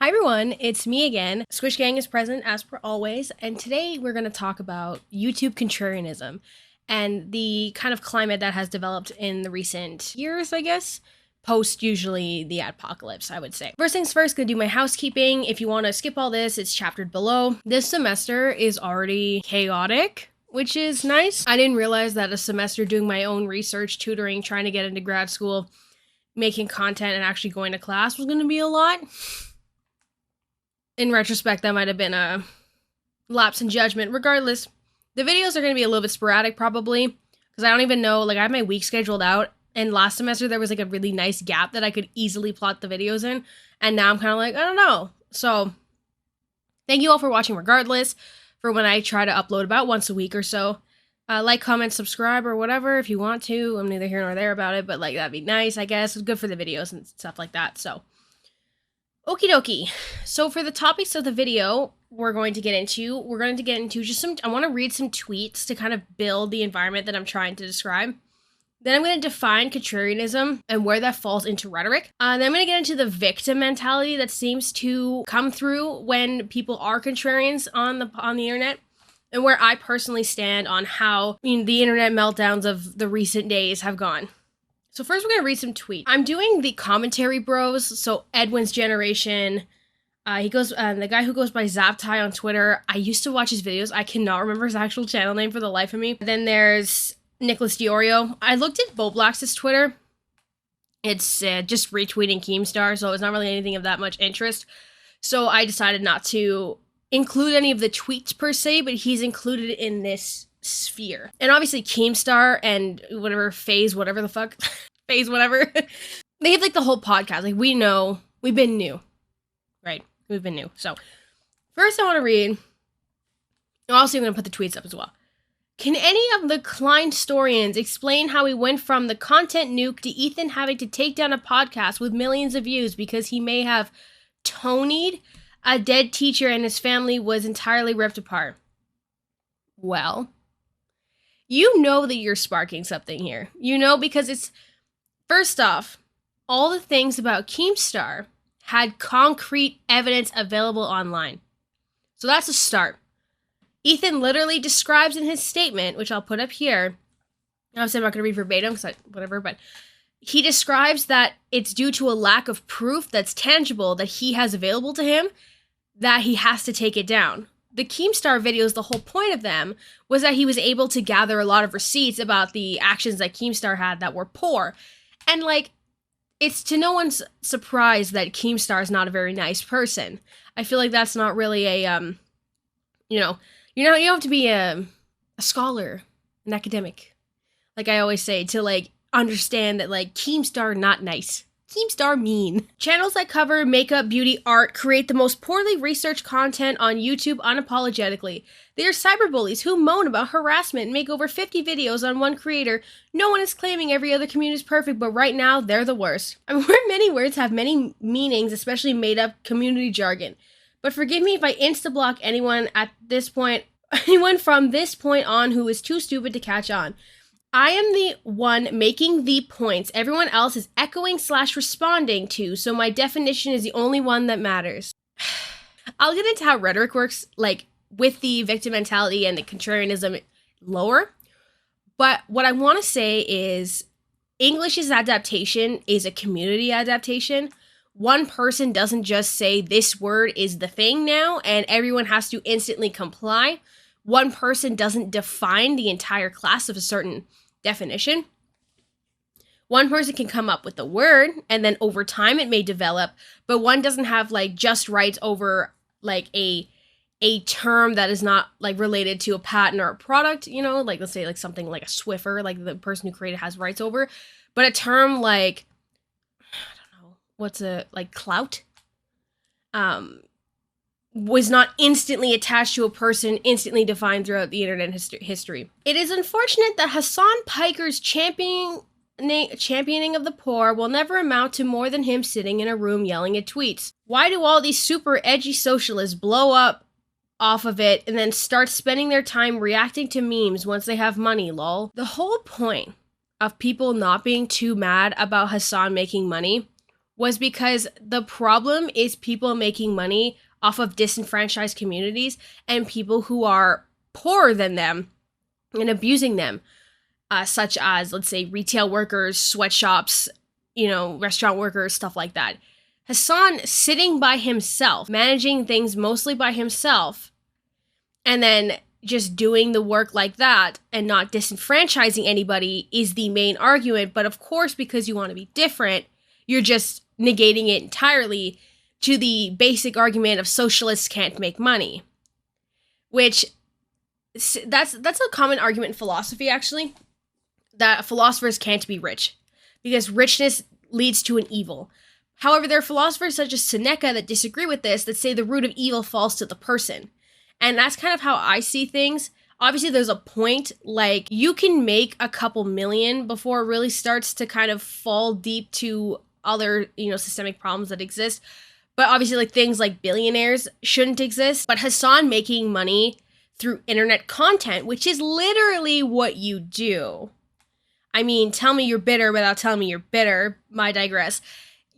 Hi everyone, it's me again. Squish Gang is present as per always, and today we're going to talk about YouTube contrarianism and the kind of climate that has developed in the recent years, I guess, post usually the adpocalypse, I would say. First things first, gonna do my housekeeping. If you want to skip all this, it's chaptered below. This semester is already chaotic, which is nice. I didn't realize that a semester doing my own research, tutoring, trying to get into grad school, making content, and actually going to class was going to be a lot. In retrospect, that might have been a lapse in judgment. Regardless, the videos are going to be a little bit sporadic probably, because I don't even know, like I have my week scheduled out, and last semester there was like a really nice gap that I could easily plot the videos in, and now I'm kind of like, I don't know. So, thank you all for watching regardless, for when I try to upload about once a week or so. Like, comment, subscribe, or whatever if you want to. I'm neither here nor there about it, but like that'd be nice, I guess. It's good for the videos and stuff like that, so. Okie dokie. So for the topics of the video we're going to get into just some, I want to read some tweets to kind of build the environment that I'm trying to describe. Then I'm going to define contrarianism and where that falls into rhetoric. Then I'm going to get into the victim mentality that seems to come through when people are contrarians on the internet, and where I personally stand on how the internet meltdowns of the recent days have gone. So first we're going to read some tweets. I'm doing the commentary bros, so Edwin's generation. He goes, the guy who goes by Zaptai on Twitter. I used to watch his videos. I cannot remember his actual channel name for the life of me. Then there's Nicholas Diorio. I looked at Boblax's Twitter. It's just retweeting Keemstar, so it's not really anything of that much interest. So I decided not to include any of the tweets per se, but he's included in this sphere. And obviously Keemstar and whatever Phase, whatever the fuck, Phase, whatever, they have like the whole podcast. Like we know, we've been new, right? We've been new. So first I want to read, also I'm going to put the tweets up as well. Can any of the Kleinstorians explain how we went from the content nuke to Ethan having to take down a podcast with millions of views because he may have Tony'd a dead teacher and his family was entirely ripped apart? Well, you know that you're sparking something here. You know, because it's, first off, all the things about Keemstar had concrete evidence available online. So that's a start. Ethan literally describes in his statement, which I'll put up here. Obviously, I'm not going to read verbatim, because whatever, but he describes that it's due to a lack of proof that's tangible that he has available to him that he has to take it down. The Keemstar videos, the whole point of them was that he was able to gather a lot of receipts about the actions that Keemstar had that were poor. And like, it's to no one's surprise that Keemstar is not a very nice person. I feel like that's not really a, you don't have to be a scholar, an academic, like I always say, to like understand that like Keemstar not nice. Keemstar mean. Channels that cover makeup, beauty, art create the most poorly researched content on YouTube unapologetically. They are cyberbullies who moan about harassment and make over 50 videos on one creator. No one is claiming every other community is perfect, but right now, they're the worst. I mean, where many words have many meanings, especially made-up community jargon. But forgive me if I insta-block anyone at this point, anyone from this point on who is too stupid to catch on. I am the one making the points everyone else is echoing/responding to, so my definition is the only one that matters. I'll get into how rhetoric works, like, with the victim mentality and the contrarianism lower, but what I want to say is English's adaptation is a community adaptation. One person doesn't just say this word is the thing now, and everyone has to instantly comply. One person doesn't define the entire class of a certain definition. One person can come up with the word, and then over time it may develop, but one doesn't have like just rights over like a term that is not like related to a patent or a product, like let's say like something like a Swiffer, like the person who created has rights over, but a term like, I don't know, what's like clout, was not instantly attached to a person, instantly defined throughout the internet history. It is unfortunate that Hassan Piker's championing of the poor will never amount to more than him sitting in a room yelling at tweets. Why do all these super edgy socialists blow up off of it and then start spending their time reacting to memes once they have money, lol? The whole point of people not being too mad about Hassan making money was because the problem is people making money off of disenfranchised communities and people who are poorer than them and abusing them, such as, let's say, retail workers, sweatshops, restaurant workers, stuff like that. Hassan sitting by himself, managing things mostly by himself, and then just doing the work like that and not disenfranchising anybody is the main argument. But of course, because you want to be different, you're just negating it entirely to the basic argument of socialists can't make money. Which, that's a common argument in philosophy, actually, that philosophers can't be rich because richness leads to an evil. However, there are philosophers such as Seneca that disagree with this, that say the root of evil falls to the person. And that's kind of how I see things. Obviously, there's a point, like, you can make a couple million before it really starts to kind of fall deep to other, systemic problems that exist. But obviously, like, things like billionaires shouldn't exist. But Hassan making money through internet content, which is literally what you do. I mean, tell me you're bitter without telling me you're bitter. I digress.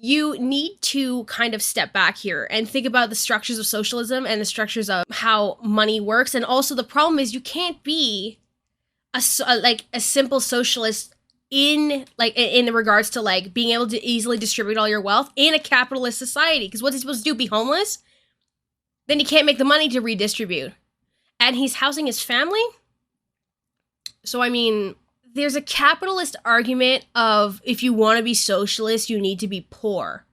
You need to kind of step back here and think about the structures of socialism and the structures of how money works. And also the problem is you can't be a simple socialist in regards to like being able to easily distribute all your wealth in a capitalist society. Because what's he supposed to do? Be homeless? Then he can't make the money to redistribute. And he's housing his family? So, I mean, there's a capitalist argument of if you want to be socialist, you need to be poor.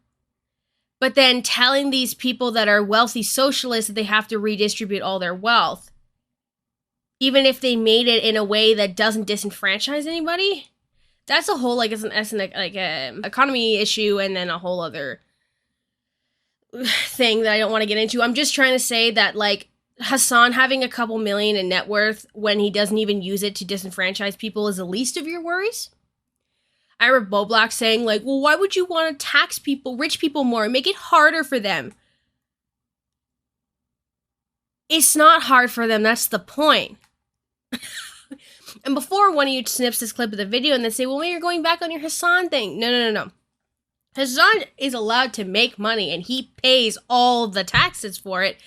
But then telling these people that are wealthy socialists that they have to redistribute all their wealth, even if they made it in a way that doesn't disenfranchise anybody, that's a whole economy issue, and then a whole other thing that I don't want to get into. I'm just trying to say that, like, Hassan having a couple million in net worth when he doesn't even use it to disenfranchise people is the least of your worries. I remember Bo Black saying, like, well, why would you want to tax people, rich people more, and make it harder for them? It's not hard for them, that's the point. And before one of you snips this clip of the video and then say, well, maybe you're going back on your Hassan thing. No. Hassan is allowed to make money, and he pays all the taxes for it.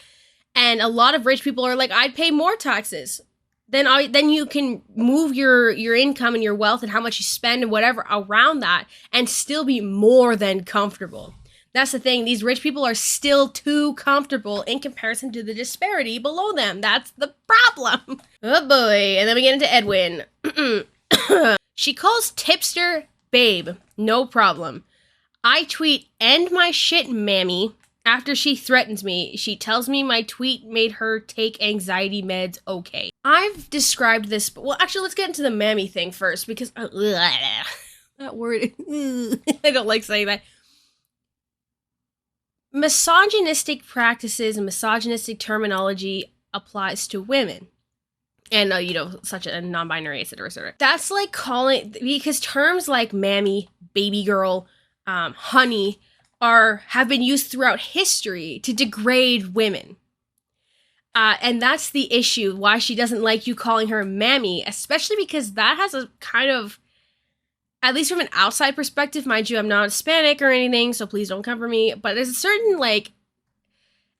And a lot of rich people are like, I'd pay more taxes. Then you can move your income and your wealth and how much you spend and whatever around that and still be more than comfortable. That's the thing. These rich people are still too comfortable in comparison to the disparity below them. That's the problem. Oh boy. And then we get into Edwin. She calls tipster babe. No problem. I tweet, end my shit, mammy. After she threatens me, she tells me my tweet made her take anxiety meds. Okay. I've described this, well, actually, let's get into the mammy thing first, because that word, I don't like saying that. Misogynistic practices and misogynistic terminology applies to women. And, such a non-binary, etc. That's like calling, because terms like mammy, baby girl, honey, have been used throughout history to degrade women. And that's the issue, why she doesn't like you calling her mammy, especially because that has a kind of, at least from an outside perspective, mind you, I'm not Hispanic or anything, so please don't come for me, but there's a certain, like,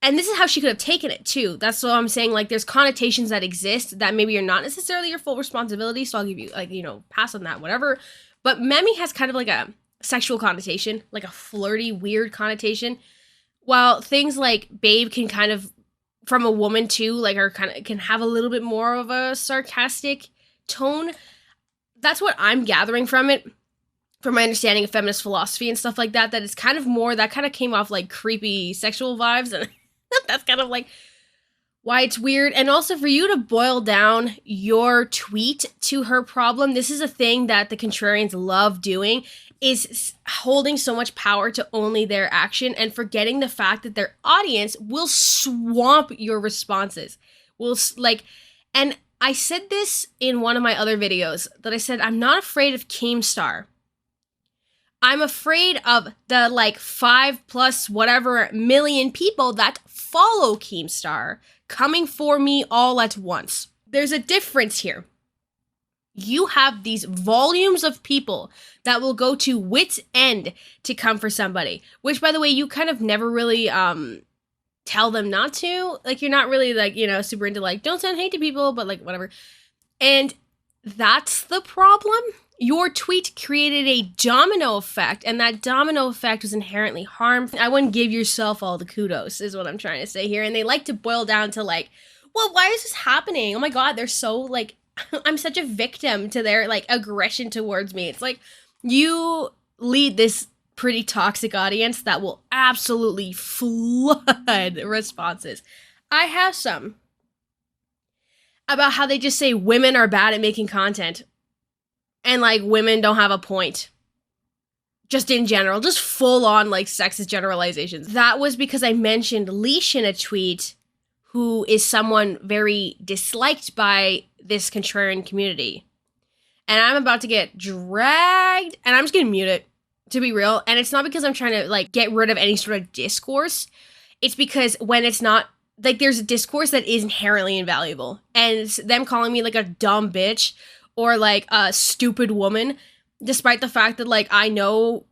and this is how she could have taken it, too. That's what I'm saying, like, there's connotations that exist that maybe are not necessarily your full responsibility, so I'll give you, like, pass on that, whatever. But mammy has kind of like a sexual connotation, like a flirty, weird connotation, while things like babe can kind of, from a woman too, like, are kind of, can have a little bit more of a sarcastic tone. That's what I'm gathering from it, from my understanding of feminist philosophy and stuff like that, that it's kind of more, that kind of came off like creepy sexual vibes, and that's kind of like why it's weird. And also for you to boil down your tweet to her problem, this is a thing that the contrarians love doing, is holding so much power to only their action and forgetting the fact that their audience will swamp your responses. And I said this in one of my other videos, that I said, I'm not afraid of Keemstar. I'm afraid of the 5+ whatever million people that follow Keemstar coming for me all at once. There's a difference here. You have these volumes of people that will go to wit's end to come for somebody, which, by the way, you kind of never really tell them not to. Like, you're not really, like, you know, super into, like, don't send hate to people, but, like, whatever. And that's the problem. Your tweet created a domino effect, and that domino effect was inherently harmful. I wouldn't give yourself all the kudos, is what I'm trying to say here. And they like to boil down to, like, well, why is this happening? Oh my God, they're so, like, I'm such a victim to their, like, aggression towards me. It's like, you lead this pretty toxic audience that will absolutely flood responses. I have some about how they just say women are bad at making content. And, like, women don't have a point. Just in general. Just full on, like, sexist generalizations. That was because I mentioned Lash in a tweet, who is someone very disliked by this contrarian community. And I'm about to get dragged, and I'm just gonna mute it, to be real. And it's not because I'm trying to, like, get rid of any sort of discourse. It's because when it's not, like, there's a discourse that is inherently invaluable. And it's them calling me, like, a dumb bitch or, like, a stupid woman, despite the fact that, like, I know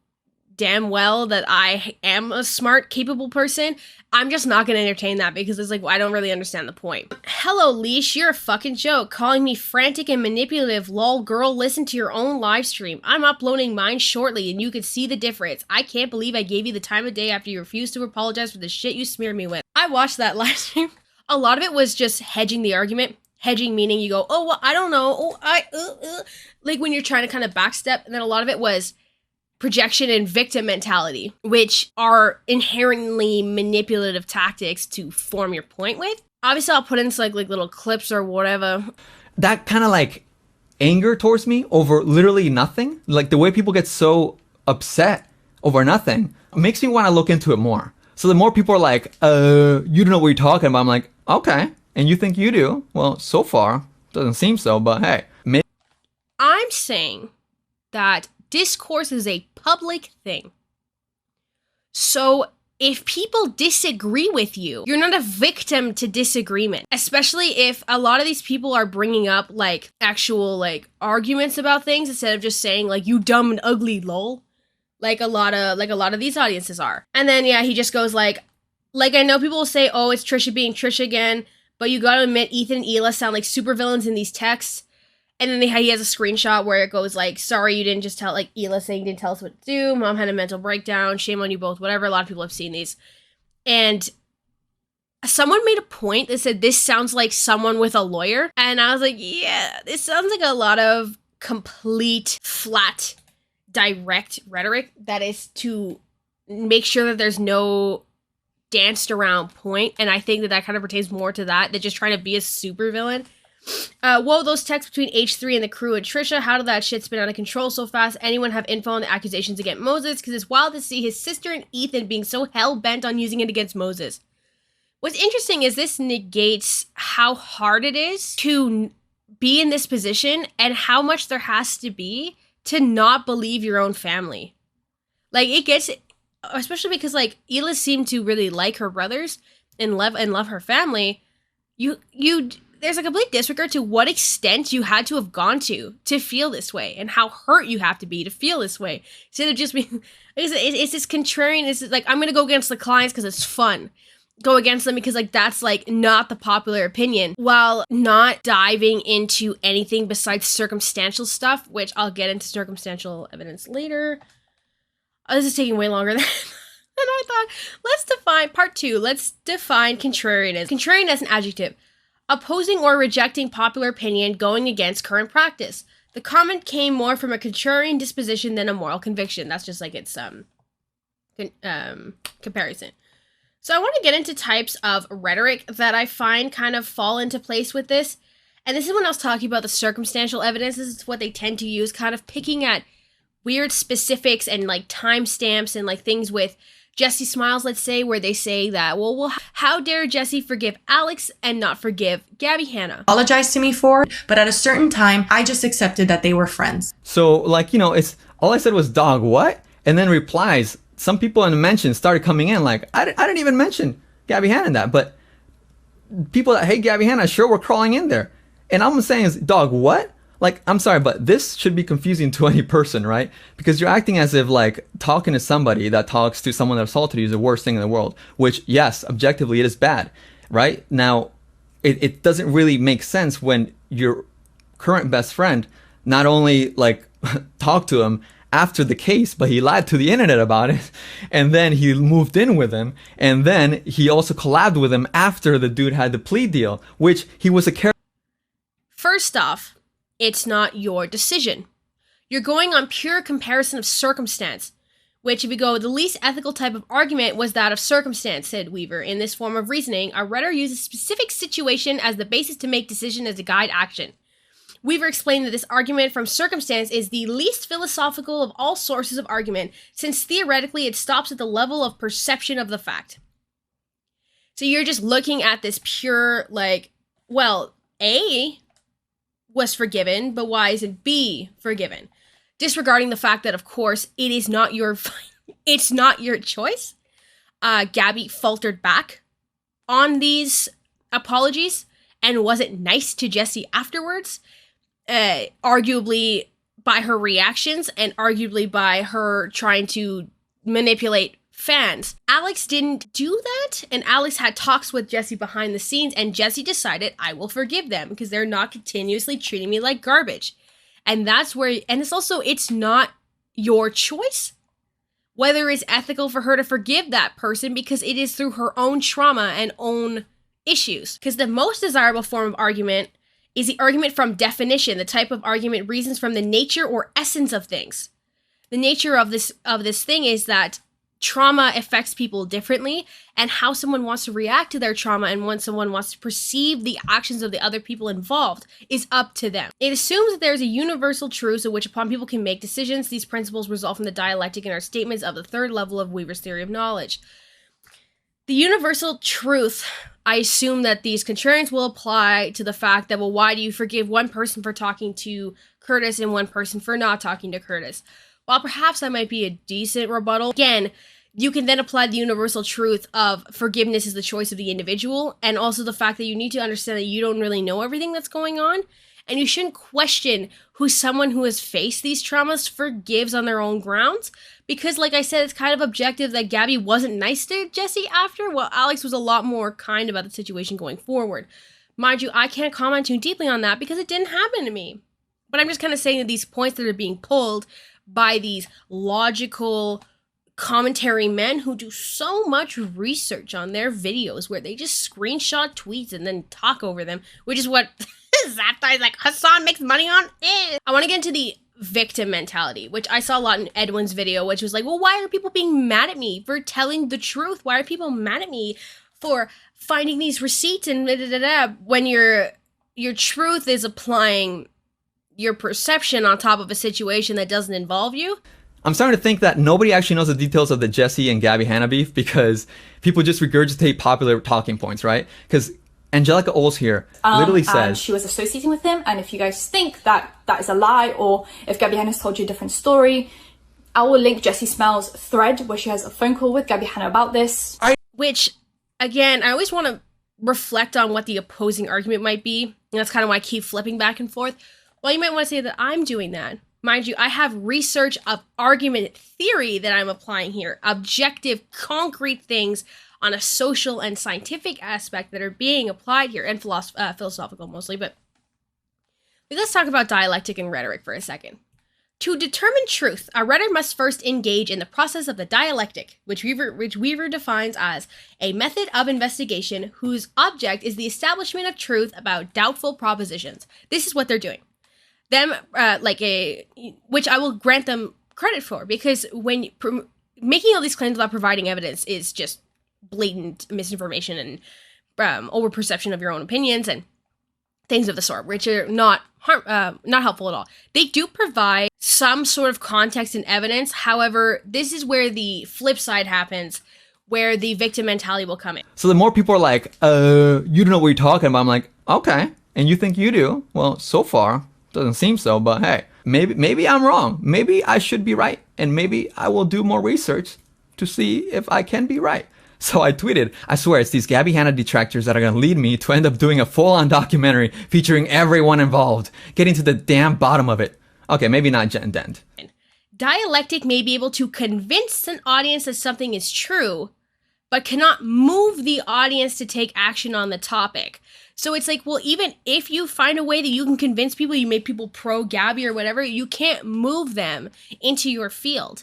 damn well that I am a smart, capable person. I'm just not gonna entertain that because it's like, well, I don't really understand the point. Hello, Lash, you're a fucking joke. Calling me frantic and manipulative. Lol, girl, listen to your own live stream. I'm uploading mine shortly and you can see the difference. I can't believe I gave you the time of day after you refused to apologize for the shit you smeared me with. I watched that live stream. A lot of it was just hedging the argument. Hedging meaning you go, oh, well, I don't know. Oh, like when you're trying to kind of backstep. And then a lot of it was projection and victim mentality, which are inherently manipulative tactics to form your point with. Obviously, I'll put in like little clips or whatever. That kind of like anger towards me over literally nothing, like the way people get so upset over nothing, makes me want to look into it more. So the more people are like, you don't know what you're talking about, I'm like, okay. And you think you do? Well, so far, doesn't seem so, but hey. Maybe. I'm saying that discourse is a public thing. So if people disagree with you, you're not a victim to disagreement. Especially if a lot of these people are bringing up like actual like arguments about things instead of just saying like you dumb and ugly lol. Like a lot of these audiences are. And then yeah, he just goes like I know people will say, oh, it's Trisha being Trisha again, but you gotta admit Ethan and Hila sound like supervillains in these texts. And then he has a screenshot where it goes like, sorry, you didn't just tell, like, Hila saying you didn't tell us what to do. Mom had a mental breakdown. Shame on you both. Whatever. A lot of people have seen these. And someone made a point that said, this sounds like someone with a lawyer. And I was like, yeah, this sounds like a lot of complete, flat, direct rhetoric that is to make sure that there's no danced around point. And I think that kind of pertains more to that than just trying to be a supervillain. Whoa, those texts between H3 and the crew and Trisha, how did that shit spin out of control so fast? Anyone have info on the accusations against Moses? Because it's wild to see his sister and Ethan being so hell-bent on using it against Moses. What's interesting is this negates how hard it is to be in this position and how much there has to be to not believe your own family. Like, it gets, especially because, like, Hila seemed to really like her brothers and love her family. There's a complete disregard to what extent you had to have gone to feel this way and how hurt you have to be to feel this way. Instead of just being, it's this contrarian, it's like, I'm going to go against the clients because it's fun. Go against them because, like, that's, like, not the popular opinion. While not diving into anything besides circumstantial stuff, which I'll get into circumstantial evidence later. Oh, this is taking way longer than I thought. Let's define, part 2, let's define contrarianism. Contrarian as an adjective. Opposing or rejecting popular opinion, going against current practice. The comment came more from a contrarian disposition than a moral conviction. That's just like its comparison. So I want to get into types of rhetoric that I find kind of fall into place with this. And this is when I was talking about the circumstantial evidence. This is what they tend to use, kind of picking at weird specifics and like timestamps and like things with Jesse Smiles, let's say, where they say that, well, how dare Jesse forgive Alex and not forgive Gabby Hanna? Apologized to me for it, but at a certain time, I just accepted that they were friends. So, like, you know, it's all I said was, dog, what? And then replies, some people in the mentions started coming in like, I didn't even mention Gabby Hanna in that, but people that hate Gabby Hanna sure were crawling in there. And I'm saying is, dog, what? Like, I'm sorry, but this should be confusing to any person, right? Because you're acting as if, like, talking to somebody that talks to someone that assaulted you is the worst thing in the world. Which, yes, objectively, it is bad, right? Now, it doesn't really make sense when your current best friend not only, like, talked to him after the case, but he lied to the internet about it, and then he moved in with him, and then he also collabed with him after the dude had the plea deal, which he was a character. First off, it's not your decision. You're going on pure comparison of circumstance, which if we go, the least ethical type of argument was that of circumstance, said Weaver. In this form of reasoning, a rhetor uses specific situation as the basis to make decision as to guide action. Weaver explained that this argument from circumstance is the least philosophical of all sources of argument, since theoretically it stops at the level of perception of the fact. So you're just looking at this pure, like, well, A was forgiven, but why isn't B forgiven? Disregarding the fact that, of course, it is not your, it's not your choice. Gabby faltered back on these apologies and wasn't nice to Jesse afterwards. Arguably by her reactions and arguably by her trying to manipulate fans. Alex didn't do that, and Alex had talks with Jesse behind the scenes, and Jesse decided, I will forgive them because they're not continuously treating me like garbage. And that's where, and it's also, it's not your choice whether it's ethical for her to forgive that person because it is through her own trauma and own issues. Because the most desirable form of argument is the argument from definition, the type of argument reasons from the nature or essence of things. The nature of this thing is that trauma affects people differently, and how someone wants to react to their trauma and when someone wants to perceive the actions of the other people involved is up to them. It assumes that there is a universal truth in which upon people can make decisions. These principles result from the dialectic and are statements of the third level of Weaver's theory of knowledge. The universal truth, I assume that these contrarians will apply to the fact that, well, why do you forgive one person for talking to Curtis and one person for not talking to Curtis? While perhaps that might be a decent rebuttal, again, you can then apply the universal truth of forgiveness is the choice of the individual, and also the fact that you need to understand that you don't really know everything that's going on, and you shouldn't question who someone who has faced these traumas forgives on their own grounds, because like I said, it's kind of objective that Gabby wasn't nice to Jesse after, while Alex was a lot more kind about the situation going forward. Mind you, I can't comment too deeply on that because it didn't happen to me. But I'm just kind of saying that these points that are being pulled by these logical commentary men who do so much research on their videos where they just screenshot tweets and then talk over them, which is what Zapti's like, Hassan makes money on it. I want to get into the victim mentality, which I saw a lot in Edwin's video, which was like, well, why are people being mad at me for telling the truth? Why are people mad at me for finding these receipts and when your truth is applying your perception on top of a situation that doesn't involve you? I'm starting to think that nobody actually knows the details of the Jesse and Gabby Hanna beef because people just regurgitate popular talking points, right? Because Angelica Oles here literally says she was associating with him, and if you guys think that that is a lie, or if Gabby Hanna's told you a different story, I will link Jessie Smell's thread where she has a phone call with Gabby Hanna about this. Which, again, I always want to reflect on what the opposing argument might be, and that's kind of why I keep flipping back and forth. Well, you might want to say that I'm doing that. Mind you, I have research of argument theory that I'm applying here. Objective, concrete things on a social and scientific aspect that are being applied here, and philosophical mostly, but let's talk about dialectic and rhetoric for a second. To determine truth, a rhetor must first engage in the process of the dialectic, which Weaver defines as a method of investigation whose object is the establishment of truth about doubtful propositions. This is what they're doing. Them, which I will grant them credit for, because when making all these claims without providing evidence is just blatant misinformation and overperception of your own opinions and things of the sort, which are not helpful at all. They do provide some sort of context and evidence. However, this is where the flip side happens, where the victim mentality will come in. So the more people are like, you don't know what you're talking about, I'm like, okay, and you think you do? Well, so far, doesn't seem so, but hey, maybe I'm wrong. Maybe I should be right, and maybe I will do more research to see if I can be right. So I tweeted, I swear it's these Gabby Hanna detractors that are going to lead me to end up doing a full-on documentary featuring everyone involved, getting to the damn bottom of it. Okay, maybe not Jen Dent. Dialectic may be able to convince an audience that something is true, but cannot move the audience to take action on the topic. So it's like, well, even if you find a way that you can convince people, you make people pro Gabby or whatever, you can't move them into your field.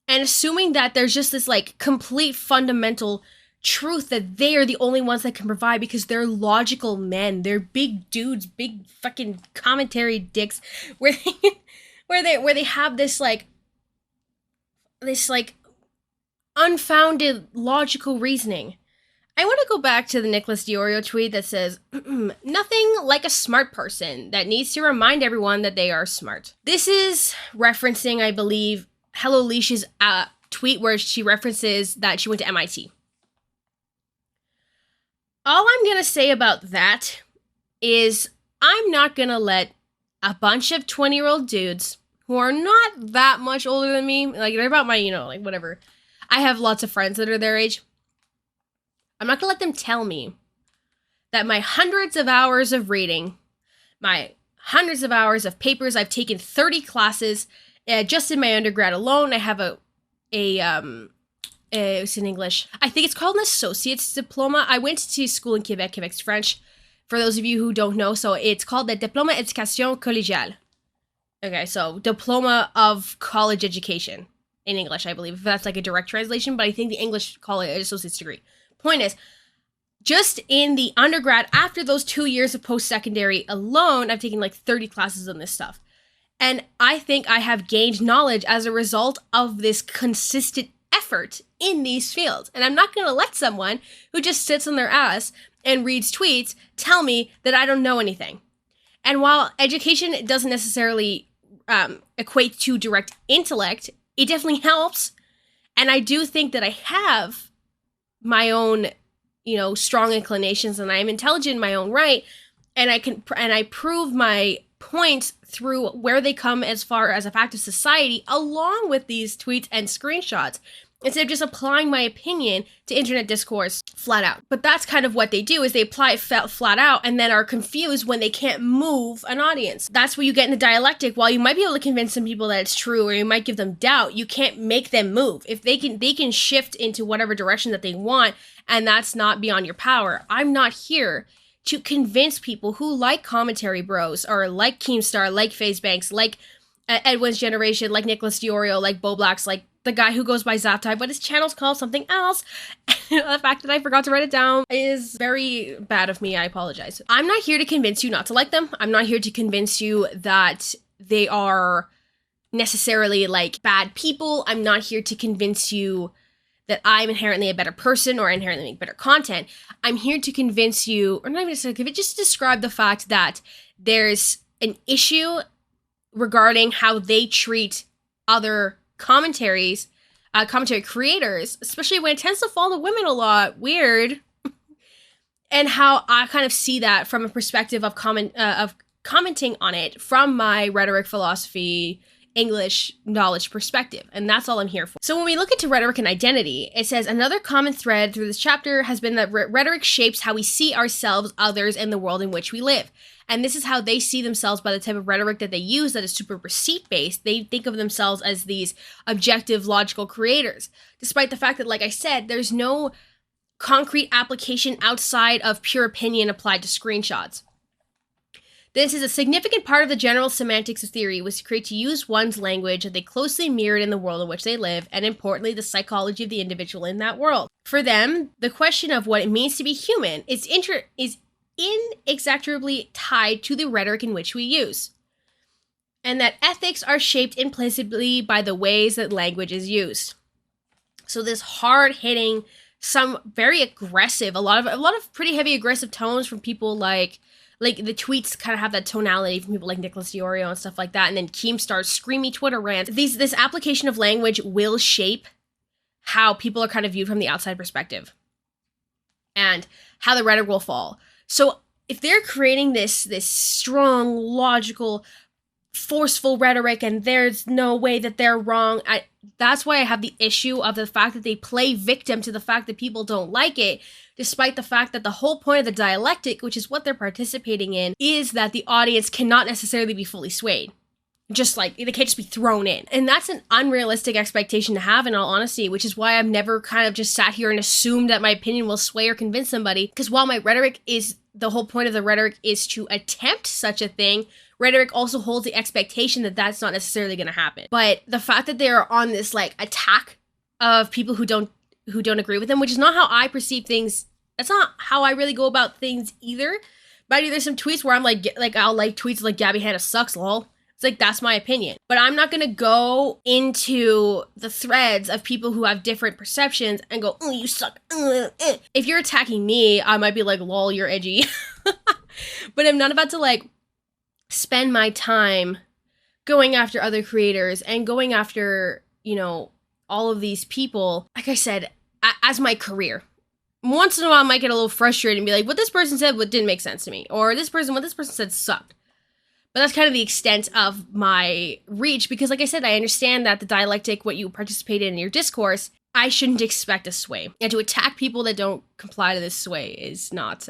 And assuming that there's just this like complete fundamental truth that they are the only ones that can provide because they're logical men, they're big dudes, big fucking commentary dicks, where they have this unfounded logical reasoning. I want to go back to the Nicholas Diorio tweet that says, nothing like a smart person that needs to remind everyone that they are smart. This is referencing, I believe, Hello Leash's tweet where she references that she went to MIT. All I'm going to say about that is I'm not going to let a bunch of 20-year-old dudes who are not that much older than me, like they're about my, like whatever. I have lots of friends that are their age. I'm not going to let them tell me that my hundreds of hours of reading, my hundreds of hours of papers, I've taken 30 classes, just in my undergrad alone. I have it's in English. I think it's called an associate's diploma. I went to school in Quebec. Quebec's French, for those of you who don't know. So it's called the Diplôme d'éducation collégiale. Okay, so diploma of college education in English, I believe. That's like a direct translation, but I think the English call it an associate's degree. Point is, just in the undergrad, after those 2 years of post-secondary alone, I've taken like 30 classes on this stuff. And I think I have gained knowledge as a result of this consistent effort in these fields. And I'm not going to let someone who just sits on their ass and reads tweets tell me that I don't know anything. And while education doesn't necessarily equate to direct intellect, it definitely helps. And I do think that I have my own, strong inclinations, and I am intelligent in my own right. And I prove my points through where they come as far as a fact of society, along with these tweets and screenshots, instead of just applying my opinion to internet discourse flat out. But that's kind of what they do, is they apply it flat out and then are confused when they can't move an audience. That's where you get into dialectic. While you might be able to convince some people that it's true, or you might give them doubt, you can't make them move. If they can shift into whatever direction that they want, and that's not beyond your power. I'm not here to convince people who like commentary bros, or like Keemstar, like FaZe Banks, like Edwin's Generation, like Nicholas Diorio, like Bo Blacks, like the guy who goes by Zaptai, but his channel's called something else. The fact that I forgot to write it down is very bad of me. I apologize. I'm not here to convince you not to like them. I'm not here to convince you that they are necessarily like bad people. I'm not here to convince you that I'm inherently a better person or inherently make better content. I'm here to convince you, or not even necessarily convince, just to describe the fact that there's an issue regarding how they treat other commentary creators, especially when it tends to fall to women a lot. Weird. And how I kind of see that from a perspective of commenting on it from my rhetoric, philosophy, English knowledge perspective. And that's all I'm here for. So when we look into rhetoric and identity, it says another common thread through this chapter has been that rhetoric shapes how we see ourselves, others, and the world in which we live. And this is how they see themselves by the type of rhetoric that they use that is super receipt-based. They think of themselves as these objective, logical creators. Despite the fact that, like I said, there's no concrete application outside of pure opinion applied to screenshots. This is a significant part of the general semantics of theory, was to create to use one's language that they closely mirrored in the world in which they live, and importantly, the psychology of the individual in that world. For them, the question of what it means to be human is inextricably tied to the rhetoric in which we use, and that ethics are shaped implicitly by the ways that language is used. So this hard-hitting, some very aggressive, a lot of pretty heavy aggressive tones from people like the tweets kind of have that tonality from people like Nicholas Diorio and stuff like that, and then Keemstar's screamy Twitter rants. This application of language will shape how people are kind of viewed from the outside perspective, and how the rhetoric will fall. So if they're creating this strong, logical, forceful rhetoric, and there's no way that they're wrong, that's why I have the issue of the fact that they play victim to the fact that people don't like it, despite the fact that the whole point of the dialectic, which is what they're participating in, is that the audience cannot necessarily be fully swayed. Just like, they can't just be thrown in. And that's an unrealistic expectation to have, in all honesty, which is why I've never kind of just sat here and assumed that my opinion will sway or convince somebody. Because while my rhetoric is, the whole point of the rhetoric is to attempt such a thing, rhetoric also holds the expectation that that's not necessarily going to happen. But the fact that they're on this like attack of people who don't agree with them, which is not how I perceive things. That's not how I really go about things either. But I do, there's some tweets where I'm like I'll like tweets like Gabby Hanna sucks, lol. It's like, that's my opinion. But I'm not gonna go into the threads of people who have different perceptions and go, oh, you suck. If you're attacking me, I might be like, lol, you're edgy. But I'm not about to like spend my time going after other creators and going after, you know, all of these people, like I said, as my career. Once in a while, I might get a little frustrated and be like, what this person said didn't make sense to me. Or what this person said sucked. But that's kind of the extent of my reach, because like I said, I understand that the dialectic, what you participate in your discourse, I shouldn't expect a sway. And to attack people that don't comply to this sway is not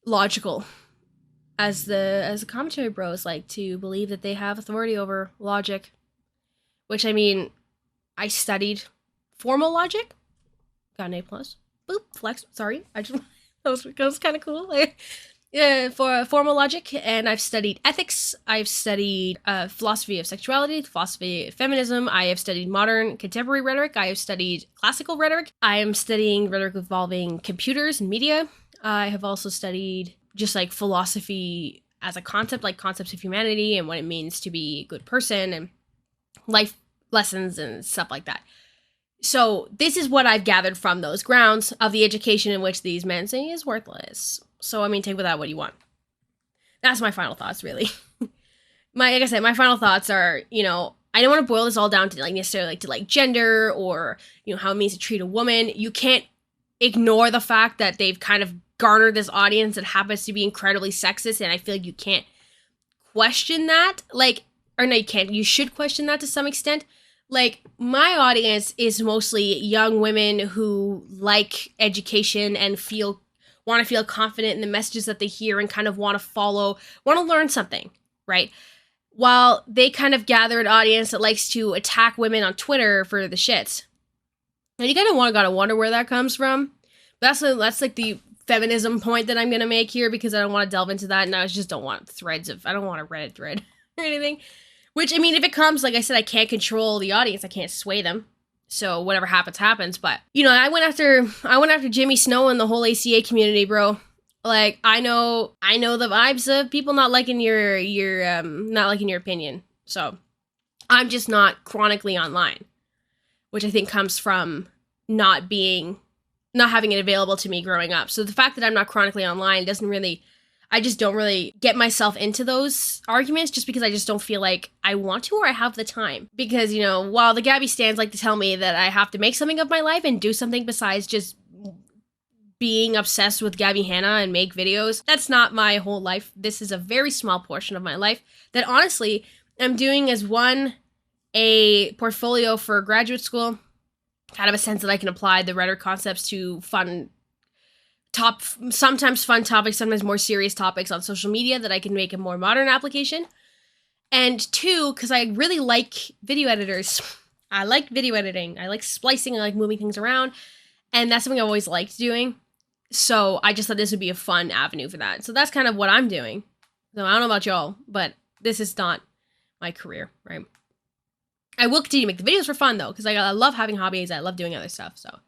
logical. As the commentary bros like to believe that they have authority over logic. Which, I mean, I studied formal logic. Got an A+. Boop, flex, sorry. that was kind of cool. For formal logic, and I've studied ethics, I've studied philosophy of sexuality, philosophy of feminism, I have studied modern contemporary rhetoric, I have studied classical rhetoric, I am studying rhetoric involving computers and media, I have also studied just like philosophy as a concept, like concepts of humanity and what it means to be a good person and life lessons and stuff like that. So this is what I've gathered from those grounds of the education in which these men say is worthless. So, I mean, take with that what you want. That's my final thoughts, really. Like I said, my final thoughts are, you know, I don't want to boil this all down to like necessarily like to like gender or, you know, how it means to treat a woman. You can't ignore the fact that they've kind of garnered this audience that happens to be incredibly sexist, and I feel like you can't question that. Like, or no, you can't. You should question that to some extent. Like, my audience is mostly young women who like education and want to feel confident in the messages that they hear and kind of want to learn something, right? While they kind of gather an audience that likes to attack women on Twitter for the shits. And you kind of gotta wonder where that comes from. But that's like the feminism point that I'm gonna make here, because I don't want to delve into that, and I just don't want I don't want a Reddit thread or anything. Which, I mean, if it comes, like I said, I can't control the audience, I can't sway them. So whatever happens, happens. But, you know, I went after Jimmy Snow and the whole ACA community, bro. Like, I know the vibes of people not liking your opinion. So I'm just not chronically online, which I think comes from not having it available to me growing up. So the fact that I'm not chronically online I just don't really get myself into those arguments, just because I just don't feel like I want to or I have the time. Because, you know, while the Gabby stans like to tell me that I have to make something of my life and do something besides just being obsessed with Gabby Hanna and make videos, that's not my whole life. This is a very small portion of my life that honestly I'm doing as a portfolio for graduate school, kind of a sense that I can apply the rhetoric concepts to sometimes fun topics, sometimes more serious topics on social media that I can make a more modern application. And two, because I really like video editors. I like video editing. I like splicing. I like moving things around. And that's something I've always liked doing. So I just thought this would be a fun avenue for that. So that's kind of what I'm doing. So I don't know about y'all, but this is not my career, right? I will continue to make the videos for fun, though, because I love having hobbies. I love doing other stuff, so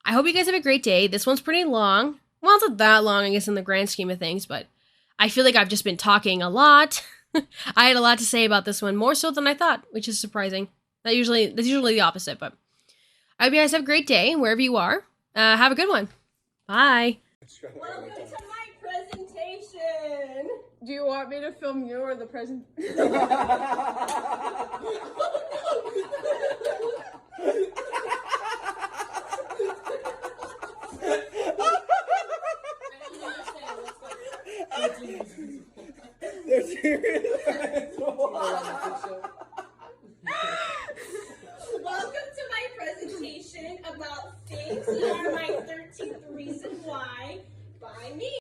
I hope you guys have a great day. This one's pretty long. Well, it's not that long, I guess, in the grand scheme of things, but I feel like I've just been talking a lot. I had a lot to say about this one, more so than I thought, which is surprising. That's usually the opposite, but I hope you guys have a great day, wherever you are. Have a good one. Bye. Welcome to my presentation. Do you want me to film you or the present? They're serious. Thanks for my 13th reason why. By me.